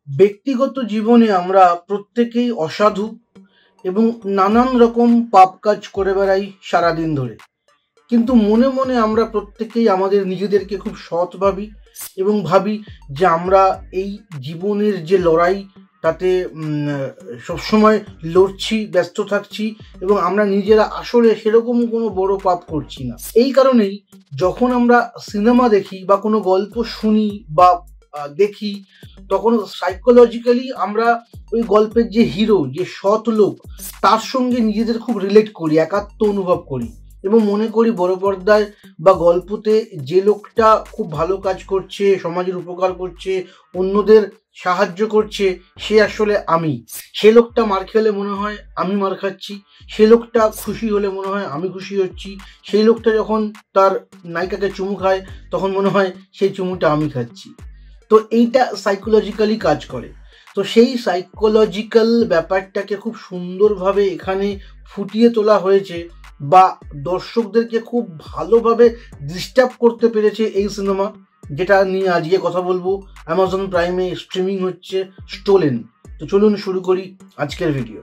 ব্যক্তিগত জীবনে আমরা প্রত্যেকেই অসাধু এবং নানান রকম পাপ কাজ করে বেড়াই সারাদিন ধরে। কিন্তু মনে মনে আমরা প্রত্যেকেই আমাদের নিজেদেরকে খুব সৎ ভাবি এবং ভাবি যে আমরা এই জীবনের যে লড়াই তাতে সবসময় লড়ছি, ব্যস্ত থাকছি এবং আমরা নিজেরা আসলে সেরকম কোনো বড় পাপ করছি না। এই কারণেই যখন আমরা সিনেমা দেখি বা কোনো গল্প শুনি বা দেখি, তখন সাইকোলজিক্যালি আমরা ওই গল্পের যে হিরো, যে সৎ লোক, তার সঙ্গে নিজেদের খুব রিলেট করি, একাত্ম অনুভব করি এবং মনে করি বড় পর্দায় বা গল্পতে যে লোকটা খুব ভালো কাজ করছে, সমাজের উপকার করছে, অন্যদের সাহায্য করছে, সে আসলে আমি। সে লোকটা মার খেলে মনে হয় আমি মার খাচ্ছি, সে লোকটা খুশি হলে মনে হয় আমি খুশি হচ্ছি, সেই লোকটা যখন তার নায়িকাকে চুমু খায় তখন মনে হয় সেই চুমুটা আমি খাচ্ছি। তো এইটা সাইকোলজিক্যালি কাজ করে। তো সেই সাইকোলজিক্যাল ব্যাপারটাকে খুব সুন্দরভাবে এখানে ফুটিয়ে তোলা হয়েছে বা দর্শকদেরকে খুব ভালোভাবে ডিস্টার্ব করতে পেরেছে এই সিনেমা, যেটা নিয়ে আজকে কথা বলবো। অ্যামাজন প্রাইমে স্ট্রিমিং হচ্ছে স্টোলেন। তো চলুন শুরু করি আজকের ভিডিও।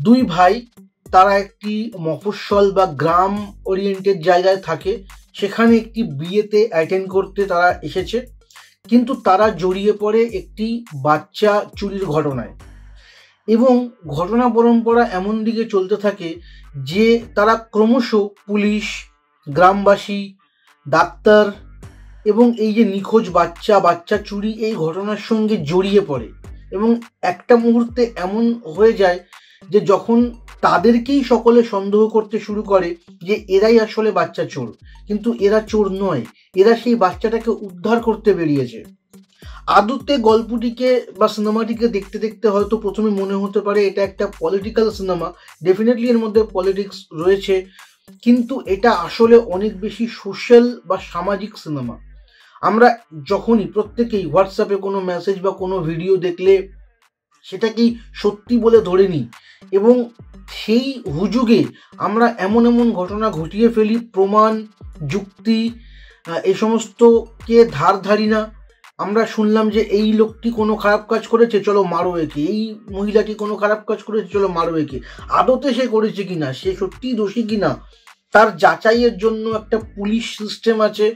দুই ভাই, তারা একটি মফস্বল বা গ্রাম ওরিয়েন্টেড জায়গায় থাকে। সেখানে একটি বিয়েতে অ্যাটেন্ড করতে তারা এসেছে, কিন্তু তারা জড়িয়ে পড়ে একটি বাচ্চা চুরির ঘটনায় এবং ঘটনা পরম্পরা এমন দিকে চলতে থাকে যে তারা ক্রমশ পুলিশ, গ্রামবাসী, ডাক্তার এবং এই যে নিখোঁজ বাচ্চা চুরি এই ঘটনার সঙ্গে জড়িয়ে পড়ে এবং একটা মুহূর্তে এমন হয়ে যায় যে যখন তাদেরকেই সকলে সন্দেহ করতে শুরু করে যে এরাই আসলে বাচ্চা চোর, কিন্তু এরা চোর নয়, এরা সেই বাচ্চাটাকে উদ্ধার করতে বেরিয়েছে। আদতে গল্পটিকে বা সিনেমাটিকে দেখতে দেখতে হয়তো প্রথমে মনে হতে পারে এটা একটা পলিটিক্যাল সিনেমা। ডেফিনেটলি এর মধ্যে পলিটিক্স রয়েছে, কিন্তু এটা আসলে অনেক বেশি সোশ্যাল বা সামাজিক সিনেমা। আমরা যখনই প্রত্যেকেই হোয়াটসঅ্যাপে কোনো মেসেজ বা কোনো ভিডিও দেখলে সেটাকেই সত্যি বলে ধরে নিই এবং সেই হুজুগে আমরা এমন এমন ঘটনা ঘটিয়ে ফেলি, প্রমাণ, যুক্তি এই সমস্তকে ধার ধারি না। আমরা শুনলাম যে এই লোকটি কোনো খারাপ কাজ করেছে, চলো মারো একে, এই মহিলাটি কোনো খারাপ কাজ করেছে, চলো মারো একে। আদতে সে করেছে কিনা, সে সত্যিই দোষী কিনা, তার যাচাইয়ের জন্য একটা পুলিশ সিস্টেম আছে,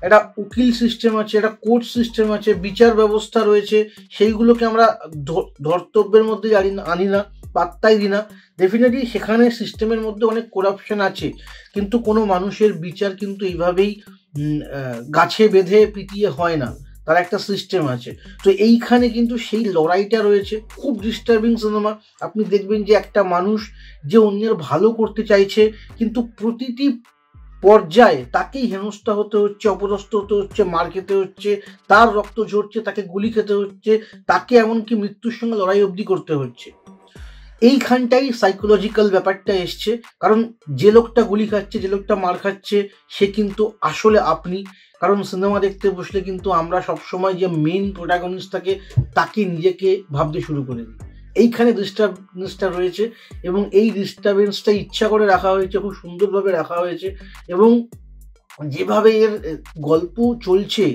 একটা উকিল সিস্টেম আছে, একটা কোর্ট সিস্টেম আছে, বিচার ব্যবস্থা রয়েছে। সেইগুলোকে আমরা ধর্তব্যের মধ্যে আনি না, পাত্তাই দিই না। ডেফিনেটলি সেখানে সিস্টেমের মধ্যে অনেক করাপশন আছে, কিন্তু কোনো মানুষের বিচার কিন্তু এইভাবেই গাছে বেঁধে পিটিয়ে হয় না, তার একটা সিস্টেম আছে। তো এইখানে কিন্তু সেই লড়াইটা রয়েছে। খুব ডিস্টার্বিং সিনেমা। আপনি দেখবেন যে একটা মানুষ যে অন্যের ভালো করতে চাইছে, কিন্তু প্রতিটি পর্যায়ে তাকেই হেনস্থা হতে হচ্ছে, অপদস্থ হতে হচ্ছে, মার খেতে হচ্ছে, তার রক্ত ঝরছে, তাকে গুলি খেতে হচ্ছে, তাকে এমনকি মৃত্যুর সঙ্গে লড়াই অবধি করতে হচ্ছে। এইখানটাই সাইকোলজিক্যাল ব্যাপারটা এসছে, কারণ যে লোকটা গুলি খাচ্ছে, যে লোকটা মার খাচ্ছে, সে কিন্তু আসলে আপনি। কারণ সিনেমা দেখতে বসলে কিন্তু আমরা সবসময় যে মেইন প্রোটাগনিস্ট থাকে তাকে নিজেকে ভাবতে শুরু করে দিই। এইখানে ডিস্টার্বেন্সটা রয়েছে এবং এই ডিস্টার্বেন্সটা ইচ্ছা করে রাখা হয়েছে, খুব সুন্দরভাবে রাখা হয়েছে। এবং যেভাবে এর গল্প চলছে,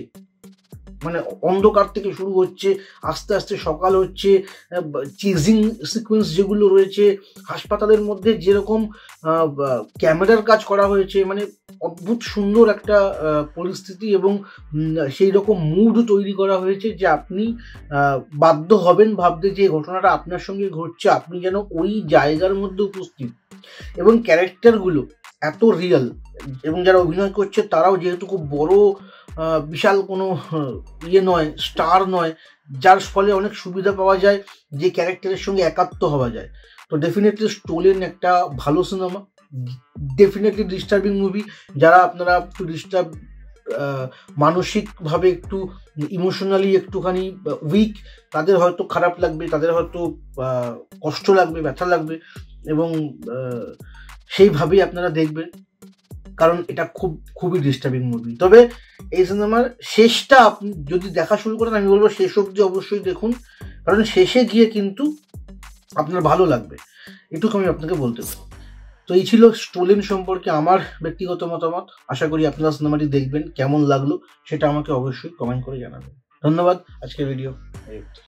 মানে অন্ধকার থেকে শুরু হচ্ছে, আস্তে আস্তে সকাল হচ্ছে, চেজিং সিকোয়েন্স যেগুলো রয়েছে, হাসপাতালের মধ্যে যেরকম ক্যামেরার কাজ করা হয়েছে, মানে অদ্ভুত সুন্দর একটা পরিস্থিতি এবং সেই রকম মুড তৈরি করা হয়েছে যে আপনি বাধ্য হবেন ভাবতে যে ঘটনাটা আপনার সঙ্গে ঘটছে, আপনি যেন ওই জায়গার মধ্যে উপস্থিত। এবং ক্যারেক্টারগুলো এত রিয়েল এবং যারা অভিনয় করছে তারাও যেহেতু খুব বড় বিশাল কোনো নয়, স্টার নয়, যার ফলে অনেক সুবিধা পাওয়া যায়, যে ক্যারেক্টারের সঙ্গে একাত্ম হওয়া যায়। তো ডেফিনেটলি স্টোলেন একটা ভালো সিনেমা, ডেফিনেটলি ডিস্টার্বিং মুভি। যারা আপনারা একটু মানসিকভাবে একটু ইমোশনালি একটুখানি উইক, তাদের হয়তো খারাপ লাগবে, তাদের হয়তো কষ্ট লাগবে, ব্যথা লাগবে এবং সেইভাবেই আপনারা দেখবেন, কারণ এটা খুবই ডিস্টার্বিং মুভি। তবে এই সিনেমার শেষটা আপনি যদি দেখা শুরু করেন, আমি বলবো শেষ অবধি অবশ্যই দেখুন, কারণ শেষে গিয়ে কিন্তু আপনার ভালো লাগবে, এটুকু আমি আপনাকে বলতে পারি। তো এই ছিল স্টোলেন সম্পর্কে আমার ব্যক্তিগত মতামত। আশা করি আপনারা সিনেমাটি দেখবেন, কেমন লাগলো সেটা আমাকে অবশ্যই কমেন্ট করে জানাবেন। ধন্যবাদ। আজকের ভিডিও